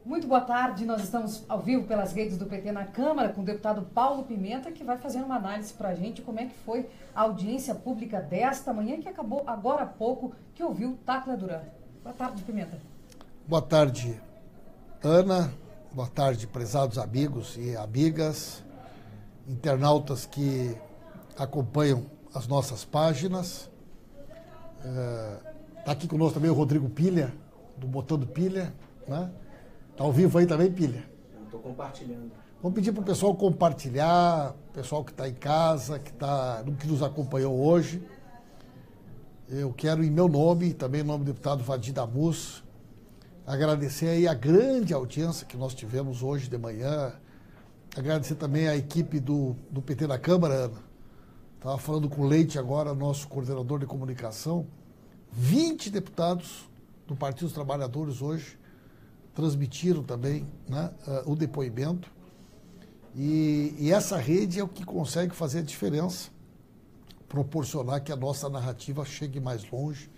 Muito boa tarde, nós estamos ao vivo pelas redes do PT na Câmara com o deputado Paulo Pimenta, que vai fazer uma análise para a gente como é que foi a audiência pública desta manhã, que acabou agora há pouco, que ouviu Tacla Duran. Boa tarde, Pimenta. Boa tarde, Ana. Boa tarde, prezados amigos e amigas, internautas que acompanham as nossas páginas. Está aqui conosco também o Rodrigo Pilha, do Botando Pilha, né? Está ao vivo aí também, Pilha? Estou compartilhando. Vamos pedir para o pessoal compartilhar, o pessoal que está em casa, que nos acompanhou hoje. Eu quero, em meu nome, e também em nome do deputado Vadir Damus, agradecer aí a grande audiência que nós tivemos hoje de manhã. Agradecer também a equipe do PT na Câmara, Ana. Estava falando com o Leite agora, nosso coordenador de comunicação. 20 deputados do Partido dos Trabalhadores hoje transmitiram também, né, o depoimento. E essa rede é o que consegue fazer a diferença, proporcionar que a nossa narrativa chegue mais longe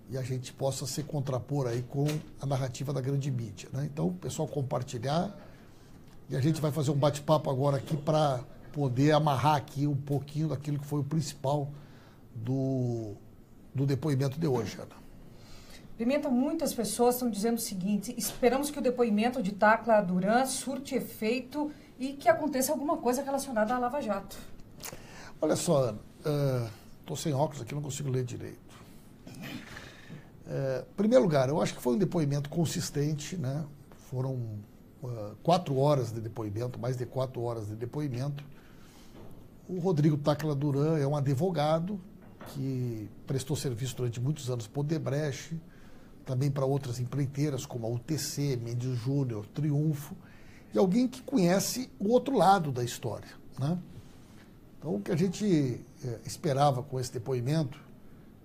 e a gente possa se contrapor aí com a narrativa da grande mídia, né? Então, o pessoal compartilhar e a gente vai fazer um bate-papo agora aqui para poder amarrar aqui um pouquinho daquilo que foi o principal do depoimento de hoje, Ana. Pimenta, muitas pessoas estão dizendo o seguinte: esperamos que o depoimento de Tacla Duran surte efeito e que aconteça alguma coisa relacionada à Lava Jato. Olha só, Ana, estou sem óculos aqui, não consigo ler direito. Em primeiro lugar, eu acho que foi um depoimento consistente, né? Foram 4 horas de depoimento, mais de 4 horas de depoimento. O Rodrigo Tacla Duran é um advogado que prestou serviço durante muitos anos para o Odebrecht, também para outras empreiteiras como a UTC, Mendes Júnior, Triunfo, e alguém que conhece o outro lado da história, né? Então, o que a gente esperava com esse depoimento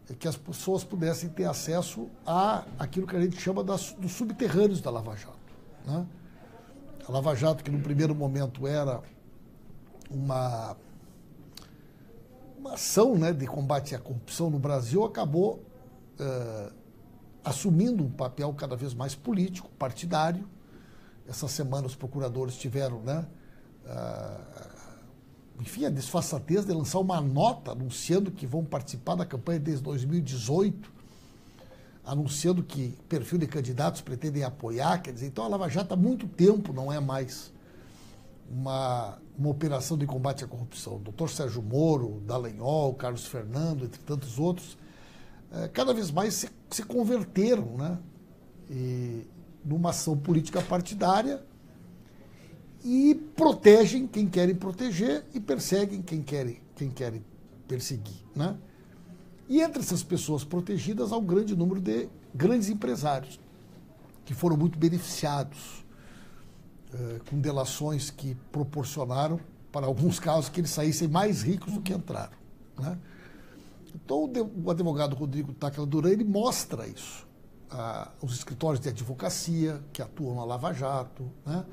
é que as pessoas pudessem ter acesso a aquilo que a gente chama dos subterrâneos da Lava Jato, né? A Lava Jato, que no primeiro momento era uma ação, né, de combate à corrupção no Brasil, acabou assumindo um papel cada vez mais político, partidário. Essa semana os procuradores tiveram, né, enfim, a desfaçatez de lançar uma nota anunciando que vão participar da campanha desde 2018, anunciando que perfil de candidatos pretendem apoiar. Quer dizer, então a Lava Jato há muito tempo não é mais uma operação de combate à corrupção. O doutor Sérgio Moro, Dallagnol, Carlos Fernando, entre tantos outros, cada vez mais se converteram, né, numa ação política partidária e protegem quem querem proteger e perseguem quem querem perseguir, né? E entre essas pessoas protegidas há um grande número de grandes empresários que foram muito beneficiados com delações que proporcionaram, para alguns casos, que eles saíssem mais ricos do que entraram, né? Então, o advogado Rodrigo Tacla Duran, ele mostra isso. Os escritórios de advocacia que atuam na Lava Jato, né?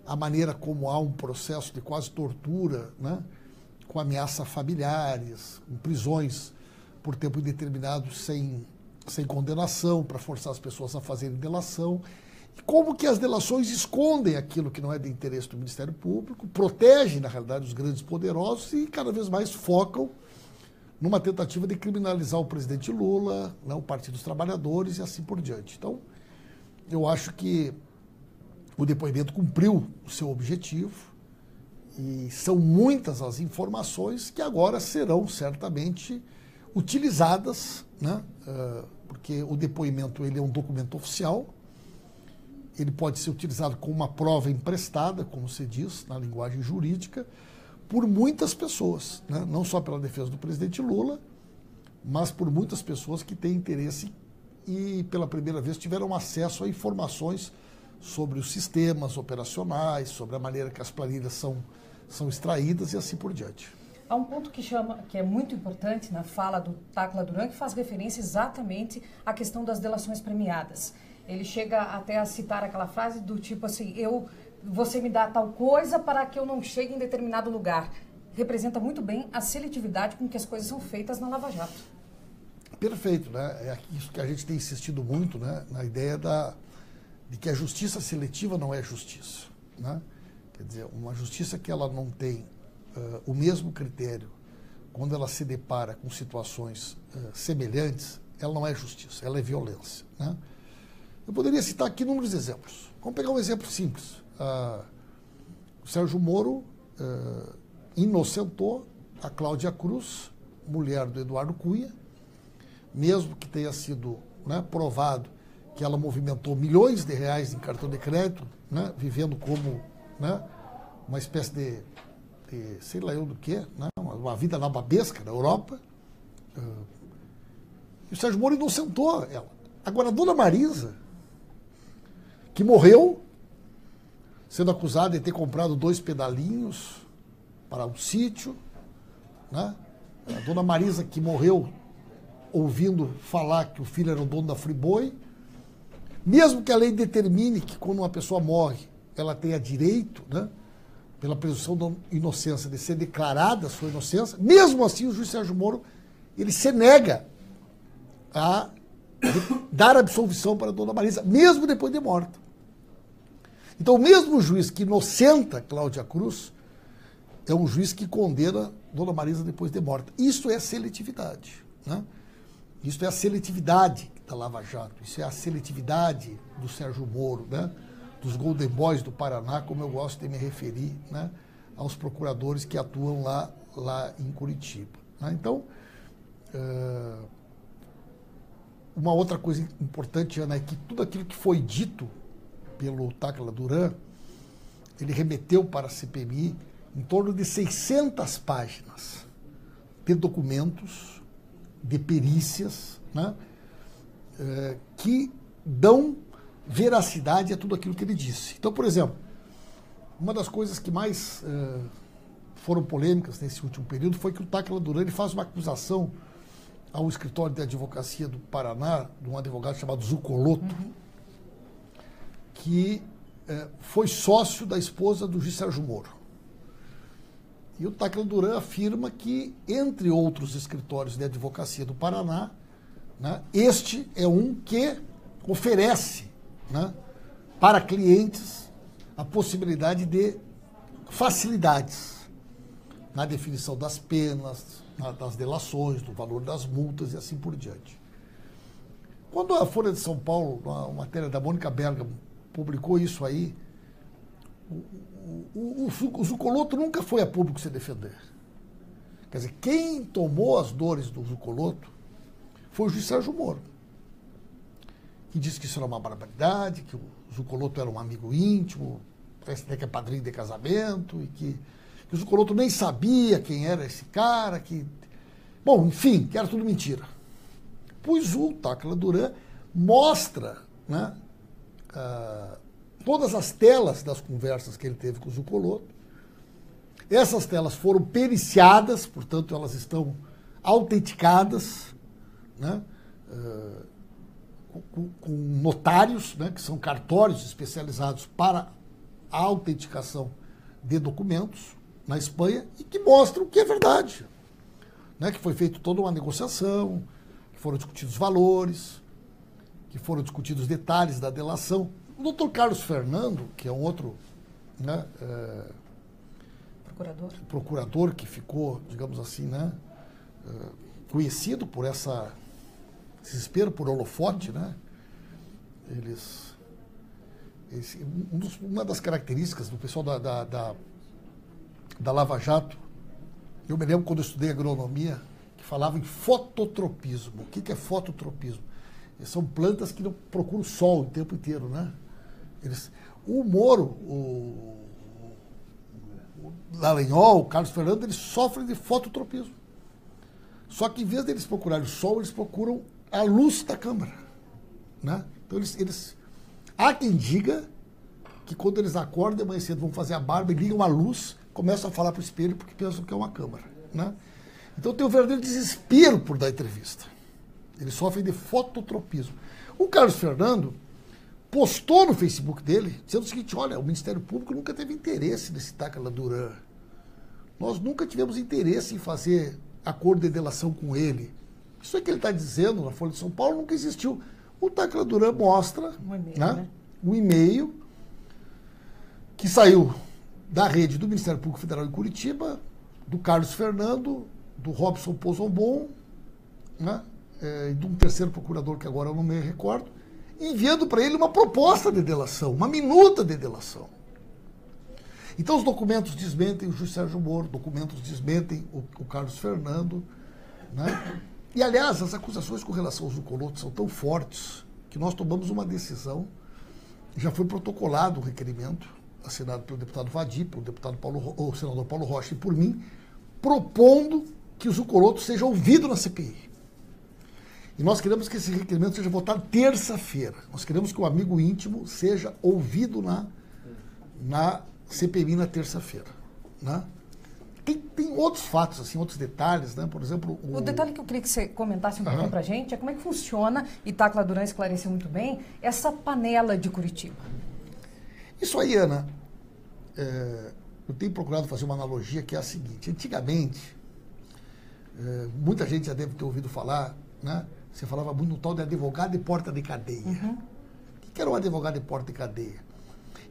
A maneira como há um processo de quase tortura, né, com ameaça a familiares, com prisões por tempo indeterminado sem condenação, para forçar as pessoas a fazerem delação. E como que as delações escondem aquilo que não é de interesse do Ministério Público, protegem, na realidade, os grandes poderosos e cada vez mais focam numa tentativa de criminalizar o presidente Lula, né, o Partido dos Trabalhadores e assim por diante. Então, eu acho que o depoimento cumpriu o seu objetivo e são muitas as informações que agora serão certamente utilizadas, né? Porque o depoimento, ele é um documento oficial, ele pode ser utilizado como uma prova emprestada, como se diz na linguagem jurídica, por muitas pessoas, né? Não só pela defesa do presidente Lula, mas por muitas pessoas que têm interesse e pela primeira vez tiveram acesso a informações sobre os sistemas operacionais, sobre a maneira que as planilhas são extraídas e assim por diante. Há um ponto que é muito importante na fala do Tacla Duran, que faz referência exatamente à questão das delações premiadas. Ele chega até a citar aquela frase do tipo assim: você me dá tal coisa para que eu não chegue em determinado lugar. Representa muito bem a seletividade com que as coisas são feitas na Lava Jato. Perfeito, né? É isso que a gente tem insistido muito, né? Na ideia de que a justiça seletiva não é justiça, né? Quer dizer, uma justiça que ela não tem o mesmo critério quando ela se depara com situações semelhantes, ela não é justiça, ela é violência, né? Eu poderia citar aqui inúmeros exemplos. Vamos pegar um exemplo simples. O Sérgio Moro inocentou a Cláudia Cruz, mulher do Eduardo Cunha, mesmo que tenha sido, né, provado que ela movimentou milhões de reais em cartão de crédito, né, vivendo como, né, uma espécie de sei lá eu do que, né, uma vida nababesca na Europa. E o Sérgio Moro inocentou ela. Agora, a dona Marisa, que morreu sendo acusada de ter comprado 2 pedalinhos para um sítio, né? A dona Marisa, que morreu ouvindo falar que o filho era o dono da Friboi, mesmo que a lei determine que quando uma pessoa morre, ela tenha direito, né, pela presunção da inocência, de ser declarada a sua inocência, mesmo assim o juiz Sérgio Moro, ele se nega a dar absolvição para a dona Marisa, mesmo depois de morta. Então, o mesmo juiz que inocenta Cláudia Cruz é um juiz que condena dona Marisa depois de morta. Isso é seletividade, né? Isso é a seletividade da Lava Jato, isso é a seletividade do Sérgio Moro, né? Dos Golden Boys do Paraná, como eu gosto de me referir, né, aos procuradores que atuam lá em Curitiba, né? Então, uma outra coisa importante, Ana, é que tudo aquilo que foi dito pelo Tácula Duran, ele remeteu para a CPMI em torno de 600 páginas de documentos, de perícias, né, que dão veracidade a tudo aquilo que ele disse. Então, por exemplo, uma das coisas que mais foram polêmicas nesse último período foi que o Tácula Duran ele faz uma acusação ao escritório de advocacia do Paraná, de um advogado chamado Zucoloto, que foi sócio da esposa do juiz Sérgio Moro. E o Tácula Duran afirma que, entre outros escritórios de advocacia do Paraná, né, este é um que oferece, né, para clientes a possibilidade de facilidades na definição das penas, das delações, do valor das multas e assim por diante. Quando a Folha de São Paulo, uma matéria da Mônica Bergamo, publicou isso aí, o Zucoloto nunca foi a público se defender. Quer dizer, quem tomou as dores do Zucoloto foi o juiz Sérgio Moro, que disse que isso era uma barbaridade, que o Zucoloto era um amigo íntimo, parece até que é padrinho de casamento, e que o Zucoloto nem sabia quem era esse cara, que... Bom, enfim, que era tudo mentira. Pois o Tácula Duran mostra, né, todas as telas das conversas que ele teve com o Zucoloto. Essas telas foram periciadas, portanto, elas estão autenticadas, né, com notários, né, que são cartórios especializados para a autenticação de documentos na Espanha e que mostram que é verdade, né, que foi feita toda uma negociação, que foram discutidos valores, que foram discutidos detalhes da delação. O doutor Carlos Fernando, que é um outro, né, procurador que ficou, digamos assim, né, conhecido por esse desespero por holofote, né? Uma das características do pessoal da Lava Jato, eu me lembro quando eu estudei agronomia, que falava em fototropismo. O que é fototropismo? São plantas que não procuram sol o tempo inteiro, né? O Moro, o Dallagnol, o Carlos Fernando, eles sofrem de fototropismo. Só que em vez deles procurarem o sol, eles procuram a luz da câmara, né? Então há quem diga que quando eles acordam de manhã cedo, vão fazer a barba e ligam a luz, começam a falar para o espelho porque pensam que é uma câmara, né? Então tem um verdadeiro desespero por dar entrevista. Eles sofrem de fototropismo. O Carlos Fernando postou no Facebook dele, dizendo o seguinte: olha, o Ministério Público nunca teve interesse nesse Tácula Duran. Nós nunca tivemos interesse em fazer acordo de delação com ele. Isso é que ele está dizendo na Folha de São Paulo, nunca existiu. O Tácula Duran mostra, né, um e-mail que saiu da rede do Ministério Público Federal em Curitiba, do Carlos Fernando, do Robson Pozombon, né, e de um terceiro procurador que agora eu não me recordo, enviando para ele uma proposta de delação, uma minuta de delação. Então os documentos desmentem o juiz Sérgio Moro, documentos desmentem o Carlos Fernando, né? E, aliás, as acusações com relação ao Zucoloto são tão fortes que nós tomamos uma decisão, já foi protocolado o requerimento, assinado pelo deputado Vadi, pelo deputado o senador Paulo Rocha e por mim, propondo que o Zucoloto seja ouvido na CPI. E nós queremos que esse requerimento seja votado terça-feira. Nós queremos que o amigo íntimo seja ouvido na CPI na terça-feira, né? Tem outros fatos, assim, outros detalhes, né? Por exemplo... O detalhe que eu queria que você comentasse um pouquinho pra gente é como é que funciona, e Tacla Duran esclareceu muito bem, essa panela de Curitiba. Isso aí, Ana, eu tenho procurado fazer uma analogia que é a seguinte. Antigamente, muita gente já deve ter ouvido falar, né? Você falava muito no tal de advogado de porta de cadeia. Uhum. O que era um advogado de porta de cadeia?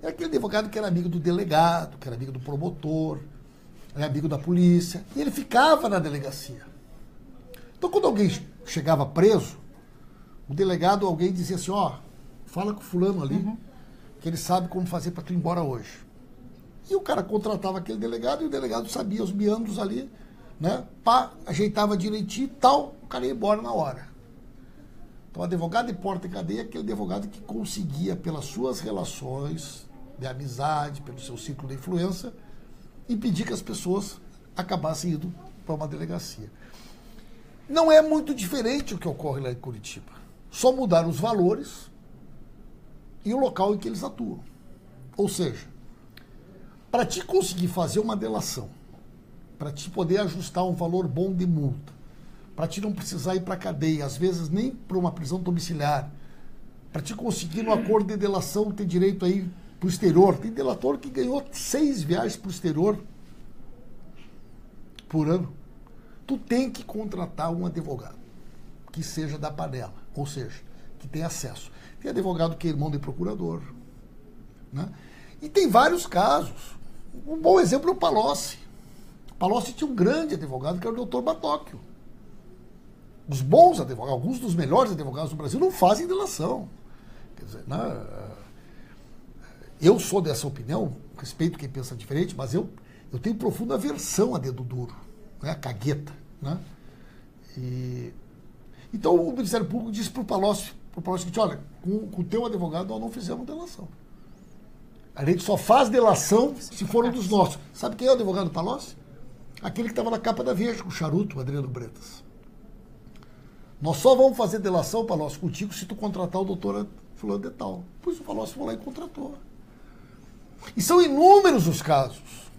Era aquele advogado que era amigo do delegado, que era amigo do promotor, era amigo da polícia, e ele ficava na delegacia. Então, quando alguém chegava preso, o delegado, alguém dizia assim, ó, fala com o fulano ali, que ele sabe como fazer para tu ir embora hoje. E o cara contratava aquele delegado, e o delegado sabia os meandros ali, né? Pá, ajeitava direitinho e tal, o cara ia embora na hora. Então, o advogado de porta e cadeia é aquele advogado que conseguia, pelas suas relações de amizade, pelo seu ciclo de influência, impedir que as pessoas acabassem indo para uma delegacia. Não é muito diferente o que ocorre lá em Curitiba. Só mudaram os valores e o local em que eles atuam. Ou seja, para te conseguir fazer uma delação, para te poder ajustar um valor bom de multa, para te não precisar ir para a cadeia, às vezes nem para uma prisão domiciliar, para te conseguir no acordo de delação ter direito a ir para o exterior. Tem delator que ganhou 6 viagens para o exterior por ano. Tu tem que contratar um advogado que seja da panela, ou seja, que tenha acesso. Tem advogado que é irmão de procurador, né? E tem vários casos. Um bom exemplo é o Palocci. O Palocci tinha um grande advogado que era o Dr. Batóquio. Os bons advogados, alguns dos melhores advogados do Brasil não fazem delação. Quer dizer, né? Eu sou dessa opinião, respeito quem pensa diferente, mas eu tenho profunda aversão a dedo duro, né? A cagueta, né? Então o Ministério Público disse para o Palocci que, olha, com o teu advogado nós não fizemos delação. A gente só faz delação se for um dos nossos. Sabe quem é o advogado do Palocci? Aquele que estava na capa da Veja com o charuto, o Adriano Bretas. Nós só vamos fazer delação, Palocci, contigo se tu contratar o doutor fulano de tal. Pois o Palocci foi lá e contratou. E são inúmeros os casos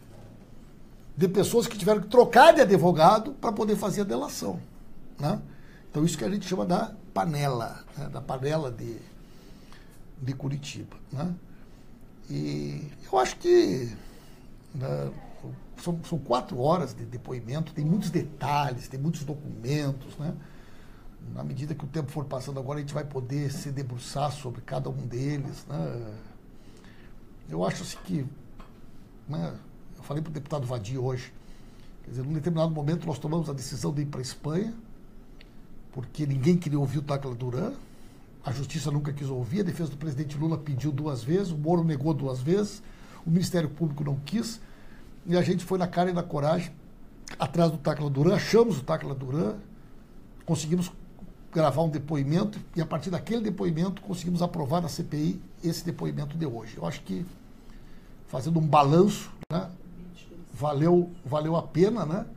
de pessoas que tiveram que trocar de advogado para poder fazer a delação, né? Então isso que a gente chama da panela, né? Da panela de Curitiba, né? E eu acho que, né, são 4 horas de depoimento, tem muitos detalhes, tem muitos documentos, né? Na medida que o tempo for passando agora, a gente vai poder se debruçar sobre cada um deles, né? Eu acho assim que, né, eu falei para o deputado Vadi hoje, quer dizer, num determinado momento nós tomamos a decisão de ir para a Espanha, porque ninguém queria ouvir o Tacla Duran, a justiça nunca quis ouvir, a defesa do presidente Lula pediu 2 vezes, o Moro negou 2 vezes, o Ministério Público não quis, e a gente foi na cara e na coragem atrás do Tacla Duran, achamos o Tacla Duran, conseguimos gravar um depoimento, e a partir daquele depoimento conseguimos aprovar na CPI esse depoimento de hoje. Eu acho que, fazendo um balanço, né, valeu a pena, né?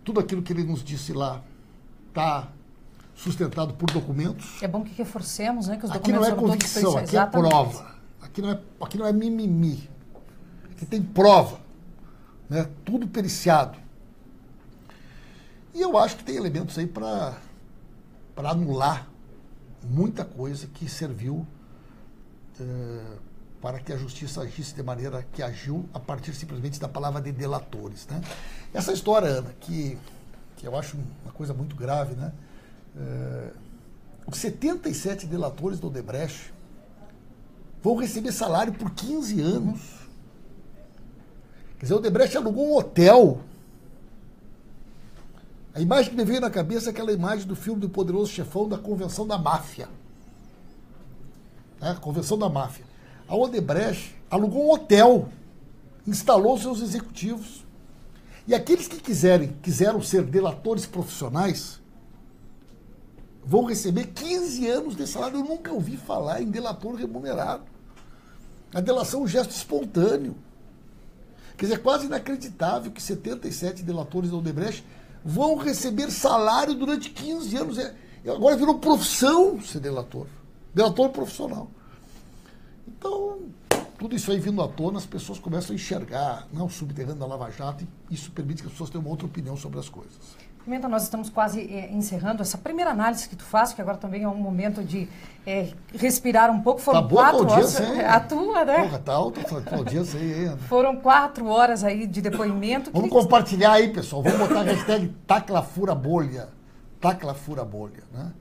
Tudo aquilo que ele nos disse lá está sustentado por documentos. É bom que reforcemos, né, que os aqui não documentos é convicção, aqui é prova. Aqui não é mimimi. Aqui tem prova, né? Tudo periciado. E eu acho que tem elementos aí para anular muita coisa que serviu para que a justiça agisse de maneira que agiu a partir simplesmente da palavra de delatores, né? Essa história, Ana, que eu acho uma coisa muito grave, né? Os 77 delatores do Odebrecht vão receber salário por 15 anos. Quer dizer, o Odebrecht alugou um hotel. A imagem que me veio na cabeça é aquela imagem do filme do Poderoso Chefão da Convenção da Máfia. Convenção da Máfia. A Odebrecht alugou um hotel, instalou seus executivos. E aqueles que quiseram ser delatores profissionais vão receber 15 anos de salário. Eu nunca ouvi falar em delator remunerado. A delação é um gesto espontâneo. Quer dizer, é quase inacreditável que 77 delatores da Odebrecht vão receber salário durante 15 anos. Agora virou profissão ser delator. Delator profissional. Então, tudo isso aí vindo à tona, as pessoas começam a enxergar, o subterrâneo da Lava Jato, e isso permite que as pessoas tenham uma outra opinião sobre as coisas. Pimenta, nós estamos quase encerrando essa primeira análise que tu faz, que agora também é um momento de respirar um pouco. Foram tá boa 4 horas. A tua, né? Porra, tá alta a audiência aí. Foram 4 horas aí de depoimento. Vamos compartilhar aí, pessoal. Vamos botar a hashtag #TaclaFuraBolha. TaclaFuraBolha, né?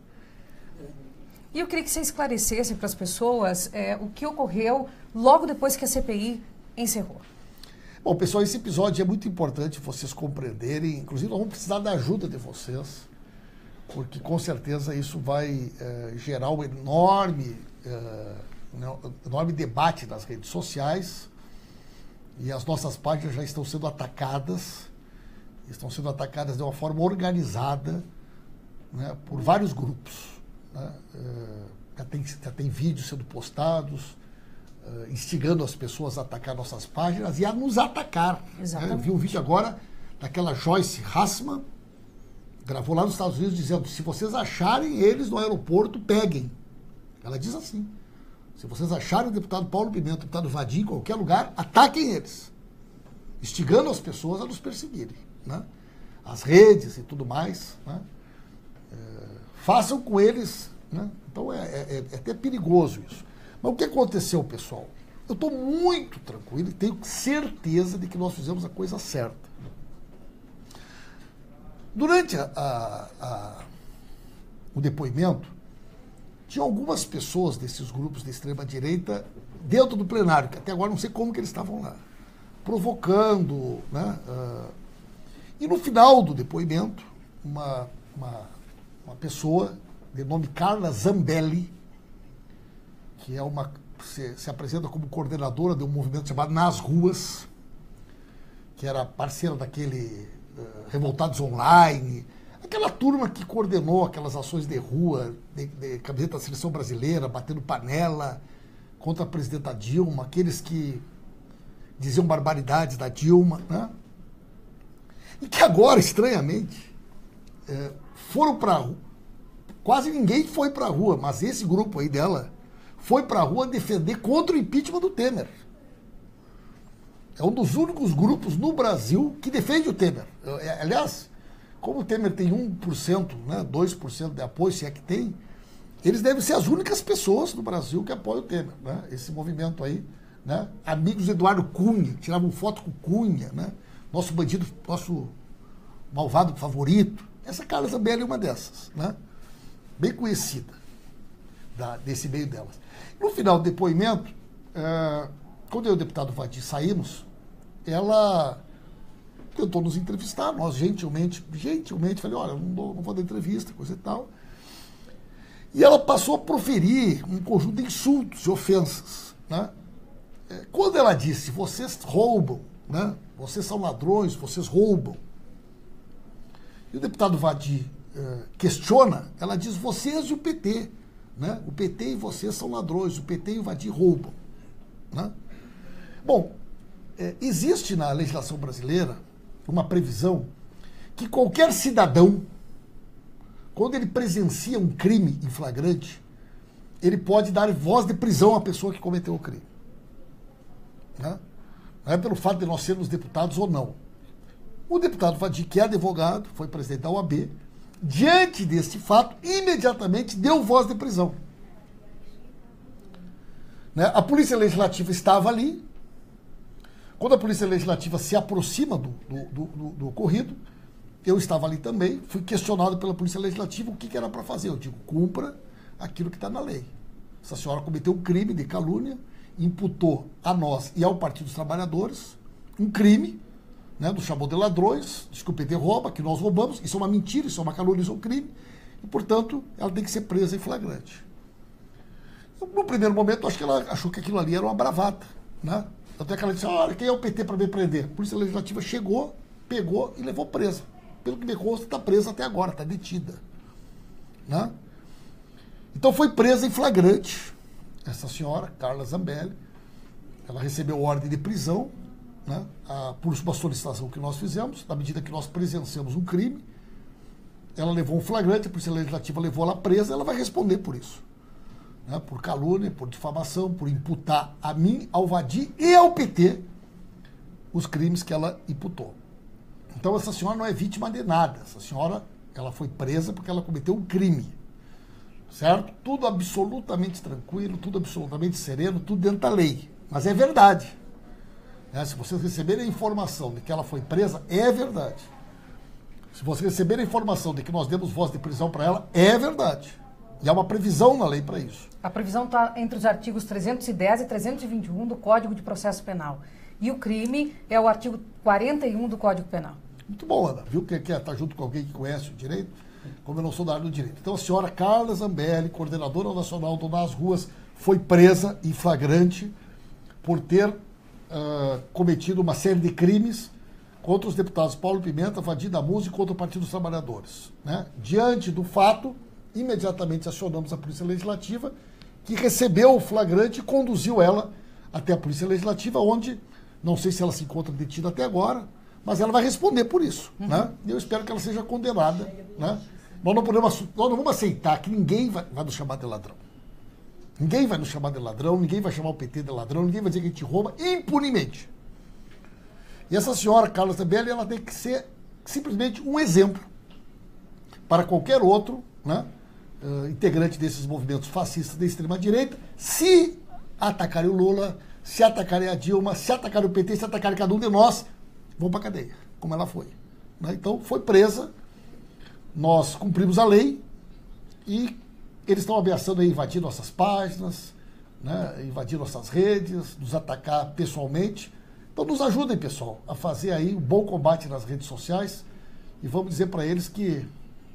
E eu queria que você esclarecesse para as pessoas o que ocorreu logo depois que a CPI encerrou. Bom, pessoal, esse episódio é muito importante vocês compreenderem. Inclusive, nós vamos precisar da ajuda de vocês, porque com certeza isso vai gerar um enorme debate nas redes sociais. E as nossas páginas já estão sendo atacadas de uma forma organizada, né, por vários grupos. Né? Já tem vídeos sendo postados, instigando as pessoas a atacar nossas páginas e a nos atacar. Né? Eu vi um vídeo agora daquela Joyce Hassman, gravou lá nos Estados Unidos, dizendo: se vocês acharem eles no aeroporto, peguem. Ela diz assim: se vocês acharem o deputado Paulo Pimenta, o deputado Vadim, em qualquer lugar, ataquem eles. Instigando as pessoas a nos perseguirem. Né? As redes e tudo mais. Né? Façam com eles. Né? Então é até perigoso isso. Mas o que aconteceu, pessoal? Eu estou muito tranquilo e tenho certeza de que nós fizemos a coisa certa. Durante o depoimento, tinha algumas pessoas desses grupos de extrema-direita dentro do plenário, que até agora não sei como que eles estavam lá, provocando. Né? E no final do depoimento, uma pessoa de nome Carla Zambelli, que se apresenta como coordenadora de um movimento chamado Nas Ruas, que era parceira daquele Revoltados Online, aquela turma que coordenou aquelas ações de rua, de camiseta da seleção brasileira, batendo panela contra a presidenta Dilma, aqueles que diziam barbaridades da Dilma, né? E que agora, estranhamente, foram para a rua. Quase ninguém foi para a rua, mas esse grupo aí dela foi para a rua defender contra o impeachment do Temer. É um dos únicos grupos no Brasil que defende o Temer. Aliás, como o Temer tem 1%, né, 2% de apoio, se é que tem, eles devem ser as únicas pessoas no Brasil que apoiam o Temer. Né? Esse movimento aí, né? Amigos de Eduardo Cunha, tiravam foto com Cunha, né? Nosso bandido, nosso malvado favorito. Essa Carla Zambelli é uma dessas, né? Bem conhecida desse meio delas. No final do depoimento, quando eu e o deputado Vadim saímos, ela tentou nos entrevistar, nós gentilmente falei: olha, não vou dar entrevista, coisa e tal. E ela passou a proferir um conjunto de insultos e ofensas. Né? Quando ela disse: vocês roubam, né? Vocês são ladrões, vocês roubam. E o deputado Vadim questiona, ela diz: vocês e o PT. Né? O PT e vocês são ladrões, o PT e o Vadim roubam. Né? Bom, existe na legislação brasileira uma previsão que qualquer cidadão, quando ele presencia um crime em flagrante, ele pode dar voz de prisão à pessoa que cometeu o crime. Né? Não é pelo fato de nós sermos deputados ou não. O deputado Vadim, que é advogado, foi presidente da OAB, diante desse fato, imediatamente deu voz de prisão. Né? A Polícia Legislativa estava ali. Quando a Polícia Legislativa se aproxima do ocorrido, eu estava ali também, fui questionado pela Polícia Legislativa o que era para fazer. Eu digo: cumpra aquilo que está na lei. essa senhora cometeu um crime de calúnia, imputou a nós e ao Partido dos Trabalhadores um crime, né, nos chamou de ladrões, diz que o PT rouba, que nós roubamos, isso é uma mentira, isso é uma calúnia, isso é um crime, e, portanto, ela tem que ser presa em flagrante. No primeiro momento, acho que ela achou que aquilo ali era uma bravata, né? Até que ela disse, olha, quem é o PT para me prender? A Polícia Legislativa chegou, pegou e levou presa. Pelo que me consta, está presa até agora, está detida. Né? Então foi presa em flagrante essa senhora, Carla Zambelli. Ela recebeu ordem de prisão, né, por uma solicitação que nós fizemos, na medida que nós presenciamos um crime. Ela levou um flagrante, a Polícia Legislativa levou ela presa, ela vai responder por isso. Né, por calúnia, por difamação, por imputar a mim, ao Vadir e ao PT os crimes que ela imputou. Então essa senhora não é vítima de nada. Essa senhora, ela foi presa porque ela cometeu um crime. Certo? Tudo absolutamente tranquilo, tudo absolutamente sereno, tudo dentro da lei. Mas é verdade. Se vocês receberem a informação de que ela foi presa, é verdade. Se vocês receberem a informação de que nós demos voz de prisão para ela, é verdade. E há uma previsão na lei para isso. A previsão está entre os artigos 310 e 321 do Código de Processo Penal. E o crime é o artigo 41 do Código Penal. Muito bom, Ana. Viu que está junto com alguém que conhece o direito? Como eu não sou da área do direito. Então a senhora Carla Zambelli, coordenadora nacional do Nas Ruas, foi presa em flagrante por ter cometido uma série de crimes contra os deputados Paulo Pimenta, Vadir Damuso e contra o Partido dos Trabalhadores. Né? Diante do fato, imediatamente acionamos a Polícia Legislativa, que recebeu o flagrante e conduziu ela até a Polícia Legislativa, onde, não sei se ela se encontra detida até agora, mas ela vai responder por isso. Né? E eu espero que ela seja condenada. Né? Nós não vamos aceitar que ninguém vai nos chamar de ladrão. Ninguém vai nos chamar de ladrão, ninguém vai chamar o PT de ladrão, ninguém vai dizer que a gente rouba impunemente. E essa senhora, Carla Zambelli, ela tem que ser simplesmente um exemplo para qualquer outro, né, integrante desses movimentos fascistas da extrema-direita, se atacarem o Lula, se atacarem a Dilma, se atacarem o PT, se atacarem cada um de nós, vão para a cadeia, como ela foi. Né? Então, foi presa, nós cumprimos a lei e eles estão ameaçando aí invadir nossas páginas, né, invadir nossas redes, nos atacar pessoalmente. Então nos ajudem, pessoal, a fazer aí um bom combate nas redes sociais e vamos dizer para eles que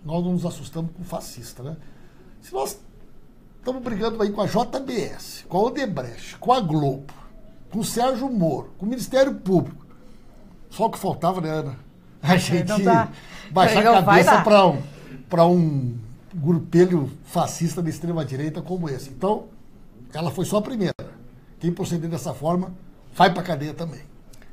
nós não nos assustamos com fascista. Né? Se nós estamos brigando aí com a JBS, com a Odebrecht, com a Globo, com o Sérgio Moro, com o Ministério Público, só o que faltava, né, Ana? A gente baixar a cabeça para um grupelho fascista da extrema-direita como esse. Então, ela foi só a primeira. Quem proceder dessa forma, vai para a cadeia também.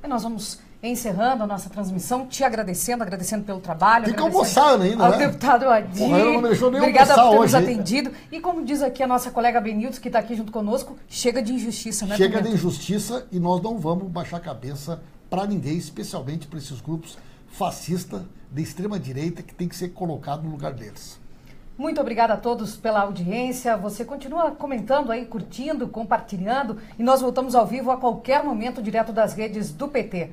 E nós vamos encerrando a nossa transmissão, te agradecendo pelo trabalho. Tem que almoçar ainda, ao né? deputado Vadir. Porra, ela não me deixou nem obrigada almoçar por ter hoje, nos atendido. E como diz aqui a nossa colega Benilton, que está aqui junto conosco, chega de injustiça, né? Chega de injustiça e nós não vamos baixar a cabeça para ninguém, especialmente para esses grupos fascistas de extrema-direita que tem que ser colocado no lugar deles. Muito obrigada a todos pela audiência. Você continua comentando aí, curtindo, compartilhando. E nós voltamos ao vivo a qualquer momento, direto das redes do PT.